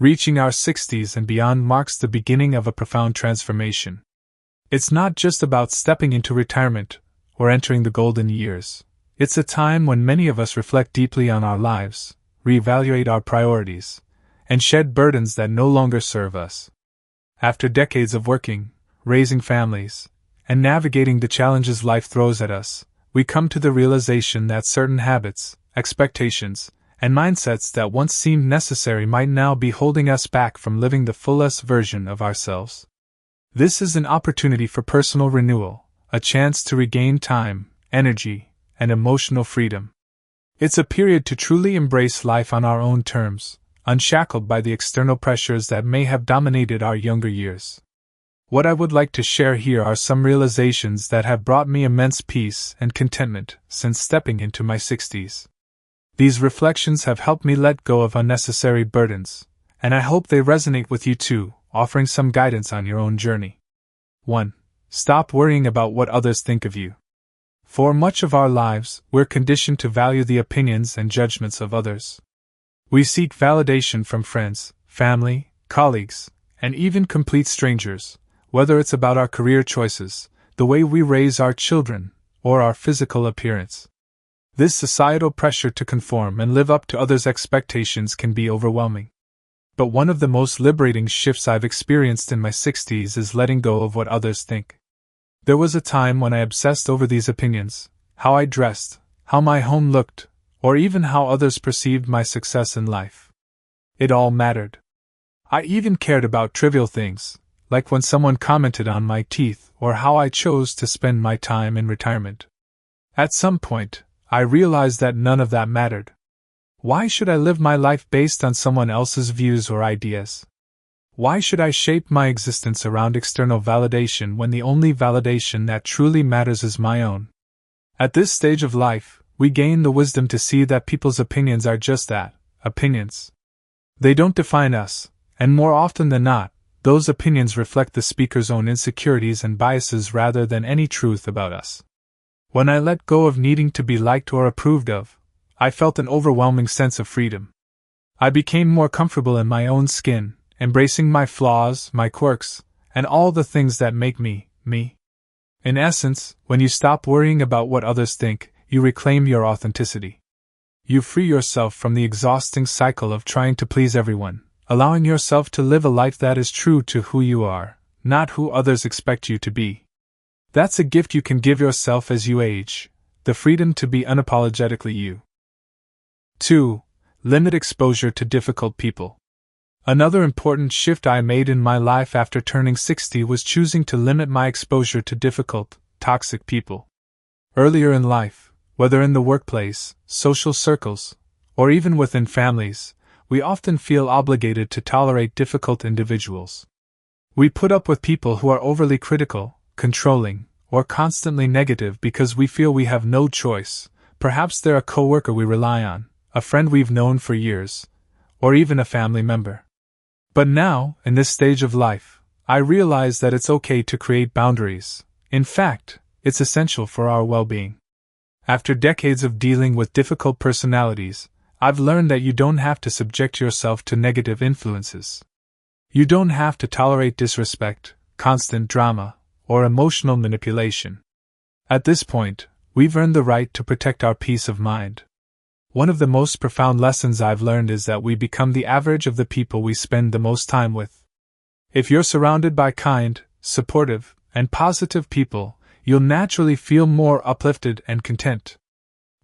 Reaching our 60s and beyond marks the beginning of a profound transformation. It's not just about stepping into retirement or entering the golden years. It's a time when many of us reflect deeply on our lives, reevaluate our priorities, and shed burdens that no longer serve us. After decades of working, raising families, and navigating the challenges life throws at us, we come to the realization that certain habits, expectations, and mindsets that once seemed necessary might now be holding us back from living the fullest version of ourselves. This is an opportunity for personal renewal, a chance to regain time, energy, and emotional freedom. It's a period to truly embrace life on our own terms, unshackled by the external pressures that may have dominated our younger years. What I would like to share here are some realizations that have brought me immense peace and contentment since stepping into my 60s. These reflections have helped me let go of unnecessary burdens, and I hope they resonate with you too, offering some guidance on your own journey. 1. Stop worrying about what others think of you. For much of our lives, we're conditioned to value the opinions and judgments of others. We seek validation from friends, family, colleagues, and even complete strangers, whether it's about our career choices, the way we raise our children, or our physical appearance. This societal pressure to conform and live up to others' expectations can be overwhelming. But one of the most liberating shifts I've experienced in my 60s is letting go of what others think. There was a time when I obsessed over these opinions, how I dressed, how my home looked, or even how others perceived my success in life. It all mattered. I even cared about trivial things, like when someone commented on my teeth or how I chose to spend my time in retirement. At some point, I realized that none of that mattered. Why should I live my life based on someone else's views or ideas? Why should I shape my existence around external validation when the only validation that truly matters is my own? At this stage of life, we gain the wisdom to see that people's opinions are just that, opinions. They don't define us, and more often than not, those opinions reflect the speaker's own insecurities and biases rather than any truth about us. When I let go of needing to be liked or approved of, I felt an overwhelming sense of freedom. I became more comfortable in my own skin, embracing my flaws, my quirks, and all the things that make me, me. In essence, when you stop worrying about what others think, you reclaim your authenticity. You free yourself from the exhausting cycle of trying to please everyone, allowing yourself to live a life that is true to who you are, not who others expect you to be. That's a gift you can give yourself as you age, the freedom to be unapologetically you. 2. Limit exposure to difficult people. Another important shift I made in my life after turning 60 was choosing to limit my exposure to difficult, toxic people. Earlier in life, whether in the workplace, social circles, or even within families, we often feel obligated to tolerate difficult individuals. We put up with people who are overly critical, controlling, or constantly negative because we feel we have no choice. Perhaps they're a coworker we rely on, a friend we've known for years, or even a family member. But now, in this stage of life, I realize that it's okay to create boundaries. In fact, it's essential for our well-being. After decades of dealing with difficult personalities, I've learned that you don't have to subject yourself to negative influences. You don't have to tolerate disrespect, constant drama, or emotional manipulation. At this point, we've earned the right to protect our peace of mind. One of the most profound lessons I've learned is that we become the average of the people we spend the most time with. If you're surrounded by kind, supportive, and positive people, you'll naturally feel more uplifted and content.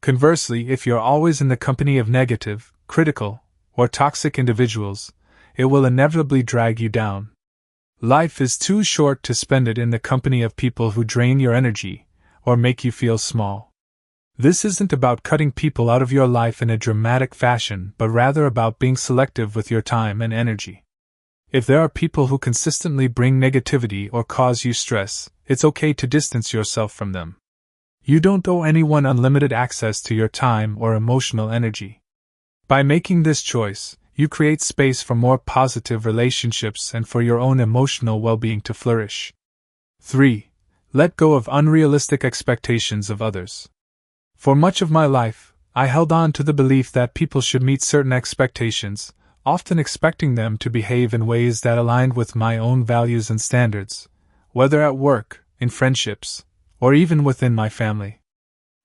Conversely, if you're always in the company of negative, critical, or toxic individuals, it will inevitably drag you down. Life is too short to spend it in the company of people who drain your energy, or make you feel small. This isn't about cutting people out of your life in a dramatic fashion, but rather about being selective with your time and energy. If there are people who consistently bring negativity or cause you stress, it's okay to distance yourself from them. You don't owe anyone unlimited access to your time or emotional energy. By making this choice, you create space for more positive relationships and for your own emotional well-being to flourish. 3. Let go of unrealistic expectations of others. For much of my life, I held on to the belief that people should meet certain expectations, often expecting them to behave in ways that aligned with my own values and standards, whether at work, in friendships, or even within my family.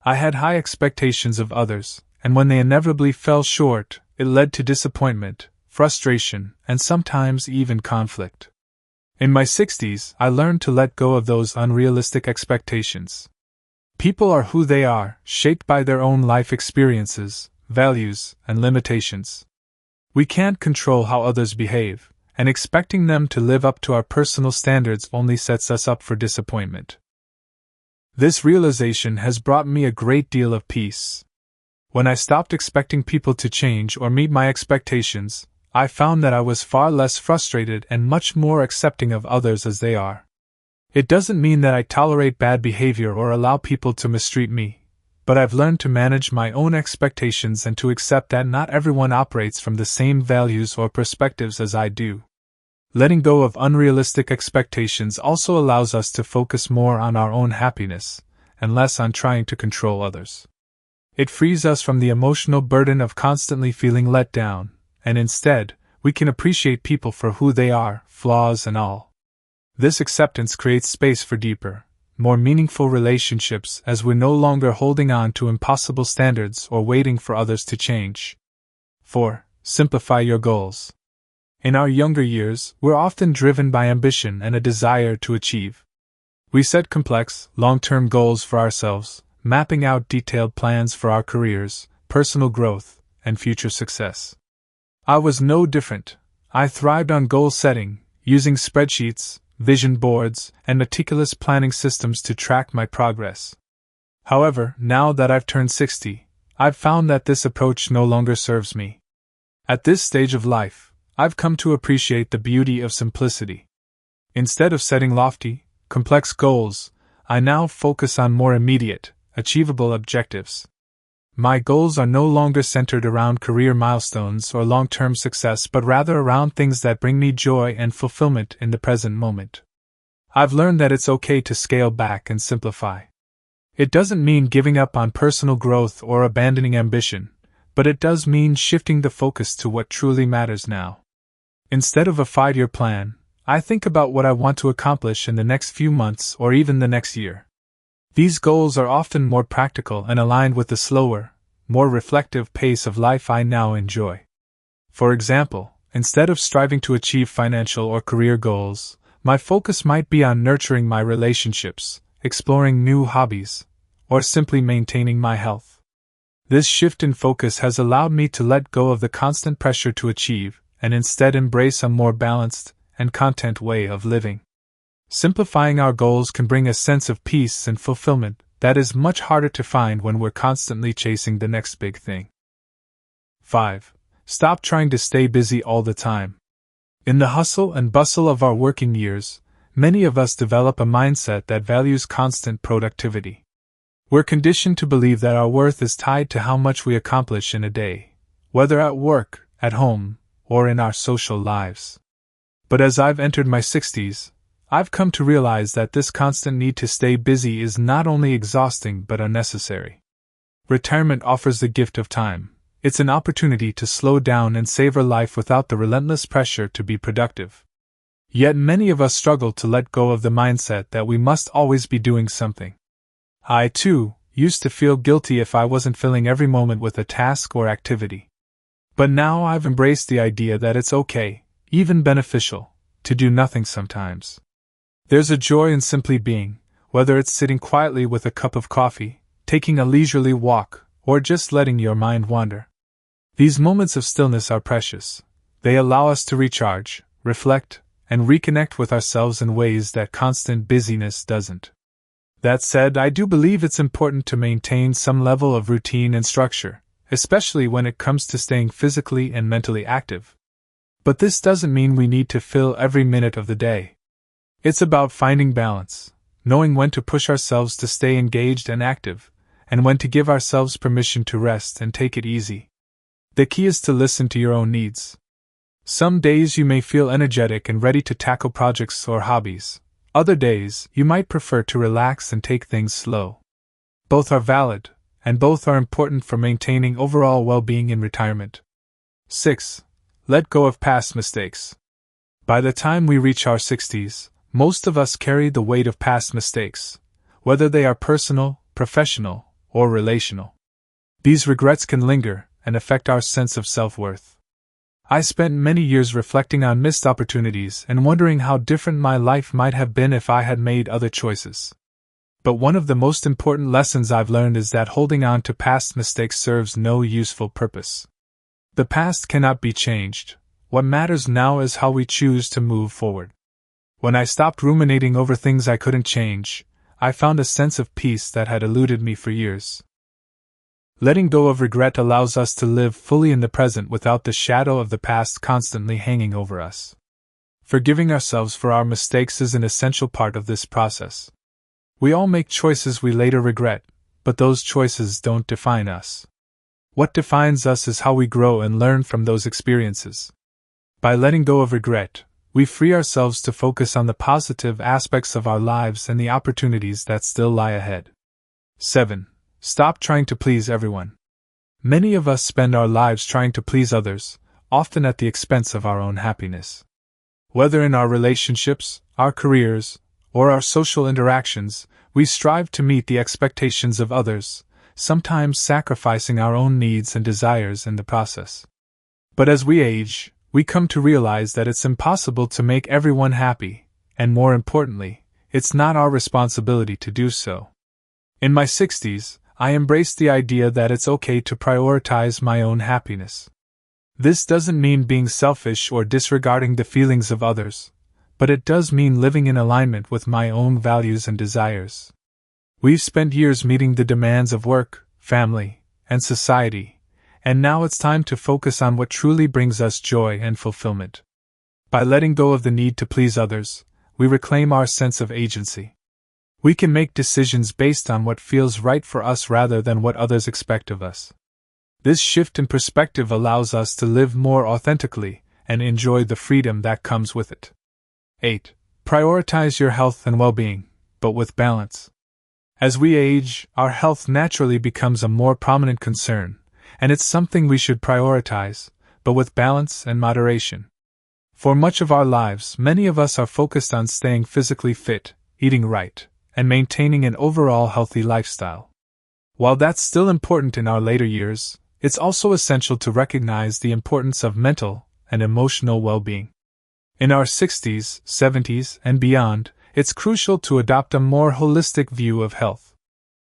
I had high expectations of others, and when they inevitably fell short, it led to disappointment, frustration, and sometimes even conflict. In my 60s, I learned to let go of those unrealistic expectations. People are who they are, shaped by their own life experiences, values, and limitations. We can't control how others behave, and expecting them to live up to our personal standards only sets us up for disappointment. This realization has brought me a great deal of peace. When I stopped expecting people to change or meet my expectations, I found that I was far less frustrated and much more accepting of others as they are. It doesn't mean that I tolerate bad behavior or allow people to mistreat me, but I've learned to manage my own expectations and to accept that not everyone operates from the same values or perspectives as I do. Letting go of unrealistic expectations also allows us to focus more on our own happiness, and less on trying to control others. It frees us from the emotional burden of constantly feeling let down, and instead, we can appreciate people for who they are, flaws and all. This acceptance creates space for deeper, more meaningful relationships as we're no longer holding on to impossible standards or waiting for others to change. 4. Simplify your goals. In our younger years, we're often driven by ambition and a desire to achieve. We set complex, long-term goals for ourselves, mapping out detailed plans for our careers, personal growth, and future success. I was no different. I thrived on goal setting, using spreadsheets, vision boards, and meticulous planning systems to track my progress. However, now that I've turned 60, I've found that this approach no longer serves me. At this stage of life, I've come to appreciate the beauty of simplicity. Instead of setting lofty, complex goals, I now focus on more immediate, achievable objectives. My goals are no longer centered around career milestones or long-term success but rather around things that bring me joy and fulfillment in the present moment. I've learned that it's okay to scale back and simplify. It doesn't mean giving up on personal growth or abandoning ambition, but it does mean shifting the focus to what truly matters now. Instead of a 5-year plan, I think about what I want to accomplish in the next few months or even the next year. These goals are often more practical and aligned with the slower, more reflective pace of life I now enjoy. For example, instead of striving to achieve financial or career goals, my focus might be on nurturing my relationships, exploring new hobbies, or simply maintaining my health. This shift in focus has allowed me to let go of the constant pressure to achieve and instead embrace a more balanced and content way of living. Simplifying our goals can bring a sense of peace and fulfillment that is much harder to find when we're constantly chasing the next big thing. 5. Stop trying to stay busy all the time. In the hustle and bustle of our working years, many of us develop a mindset that values constant productivity. We're conditioned to believe that our worth is tied to how much we accomplish in a day, whether at work, at home, or in our social lives. But as I've entered my 60s, I've come to realize that this constant need to stay busy is not only exhausting but unnecessary. Retirement offers the gift of time. It's an opportunity to slow down and savor life without the relentless pressure to be productive. Yet many of us struggle to let go of the mindset that we must always be doing something. I, too, used to feel guilty if I wasn't filling every moment with a task or activity. But now I've embraced the idea that it's okay, even beneficial, to do nothing sometimes. There's a joy in simply being, whether it's sitting quietly with a cup of coffee, taking a leisurely walk, or just letting your mind wander. These moments of stillness are precious. They allow us to recharge, reflect, and reconnect with ourselves in ways that constant busyness doesn't. That said, I do believe it's important to maintain some level of routine and structure, especially when it comes to staying physically and mentally active. But this doesn't mean we need to fill every minute of the day. It's about finding balance, knowing when to push ourselves to stay engaged and active, and when to give ourselves permission to rest and take it easy. The key is to listen to your own needs. Some days you may feel energetic and ready to tackle projects or hobbies. Other days, you might prefer to relax and take things slow. Both are valid, and both are important for maintaining overall well-being in retirement. 6. let go of past mistakes. By the time we reach our 60s, most of us carry the weight of past mistakes, whether they are personal, professional, or relational. These regrets can linger and affect our sense of self-worth. I spent many years reflecting on missed opportunities and wondering how different my life might have been if I had made other choices. But one of the most important lessons I've learned is that holding on to past mistakes serves no useful purpose. The past cannot be changed. What matters now is how we choose to move forward. When I stopped ruminating over things I couldn't change, I found a sense of peace that had eluded me for years. Letting go of regret allows us to live fully in the present without the shadow of the past constantly hanging over us. Forgiving ourselves for our mistakes is an essential part of this process. We all make choices we later regret, but those choices don't define us. What defines us is how we grow and learn from those experiences. By letting go of regret, we free ourselves to focus on the positive aspects of our lives and the opportunities that still lie ahead. 7. Stop trying to please everyone. Many of us spend our lives trying to please others, often at the expense of our own happiness. Whether in our relationships, our careers, or our social interactions, we strive to meet the expectations of others, sometimes sacrificing our own needs and desires in the process. But as we age, we come to realize that it's impossible to make everyone happy, and more importantly, it's not our responsibility to do so. In my 60s, I embraced the idea that it's okay to prioritize my own happiness. This doesn't mean being selfish or disregarding the feelings of others, but it does mean living in alignment with my own values and desires. We've spent years meeting the demands of work, family, and society, and now it's time to focus on what truly brings us joy and fulfillment. By letting go of the need to please others, we reclaim our sense of agency. We can make decisions based on what feels right for us rather than what others expect of us. This shift in perspective allows us to live more authentically and enjoy the freedom that comes with it. 8. Prioritize your health and well-being, but with balance. As we age, our health naturally becomes a more prominent concern, and it's something we should prioritize, but with balance and moderation. For much of our lives, many of us are focused on staying physically fit, eating right, and maintaining an overall healthy lifestyle. While that's still important in our later years, it's also essential to recognize the importance of mental and emotional well-being. In our 60s, 70s, and beyond, it's crucial to adopt a more holistic view of health.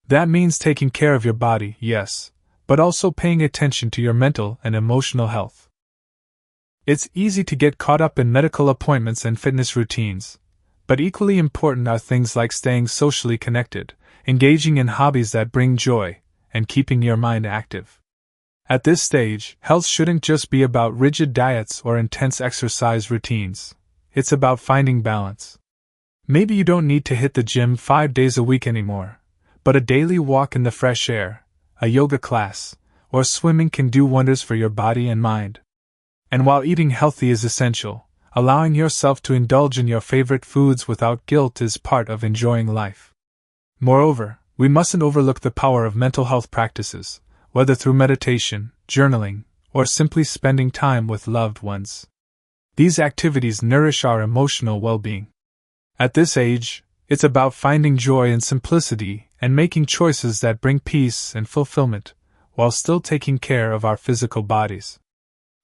That means taking care of your body, yes, but also paying attention to your mental and emotional health. It's easy to get caught up in medical appointments and fitness routines, but equally important are things like staying socially connected, engaging in hobbies that bring joy, and keeping your mind active. At this stage, health shouldn't just be about rigid diets or intense exercise routines. It's about finding balance. Maybe you don't need to hit the gym 5 days a week anymore, but a daily walk in the fresh air, a yoga class, or swimming can do wonders for your body and mind. And while eating healthy is essential, allowing yourself to indulge in your favorite foods without guilt is part of enjoying life. Moreover, we mustn't overlook the power of mental health practices, whether through meditation, journaling, or simply spending time with loved ones. These activities nourish our emotional well-being. At this age, it's about finding joy in simplicity and making choices that bring peace and fulfillment, while still taking care of our physical bodies.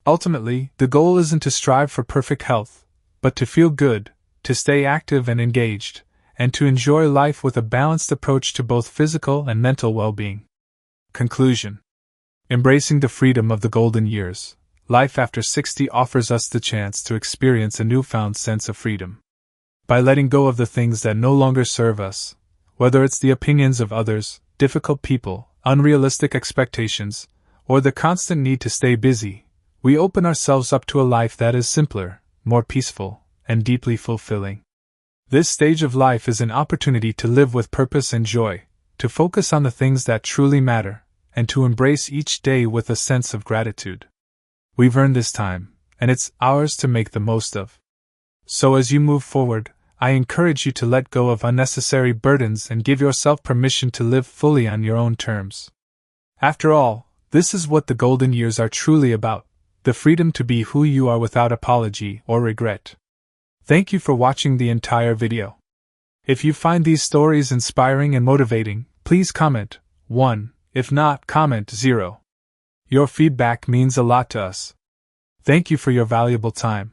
Ultimately, the goal isn't to strive for perfect health, but to feel good, to stay active and engaged, and to enjoy life with a balanced approach to both physical and mental well-being. Conclusion. Embracing the freedom of the golden years, life after 60 offers us the chance to experience a newfound sense of freedom. By letting go of the things that no longer serve us, whether it's the opinions of others, difficult people, unrealistic expectations, or the constant need to stay busy, we open ourselves up to a life that is simpler, more peaceful, and deeply fulfilling. This stage of life is an opportunity to live with purpose and joy, to focus on the things that truly matter, and to embrace each day with a sense of gratitude. We've earned this time, and it's ours to make the most of. So as you move forward, I encourage you to let go of unnecessary burdens and give yourself permission to live fully on your own terms. After all, this is what the golden years are truly about, the freedom to be who you are without apology or regret. Thank you for watching the entire video. If you find these stories inspiring and motivating, please comment 1, if not, comment 0. Your feedback means a lot to us. Thank you for your valuable time.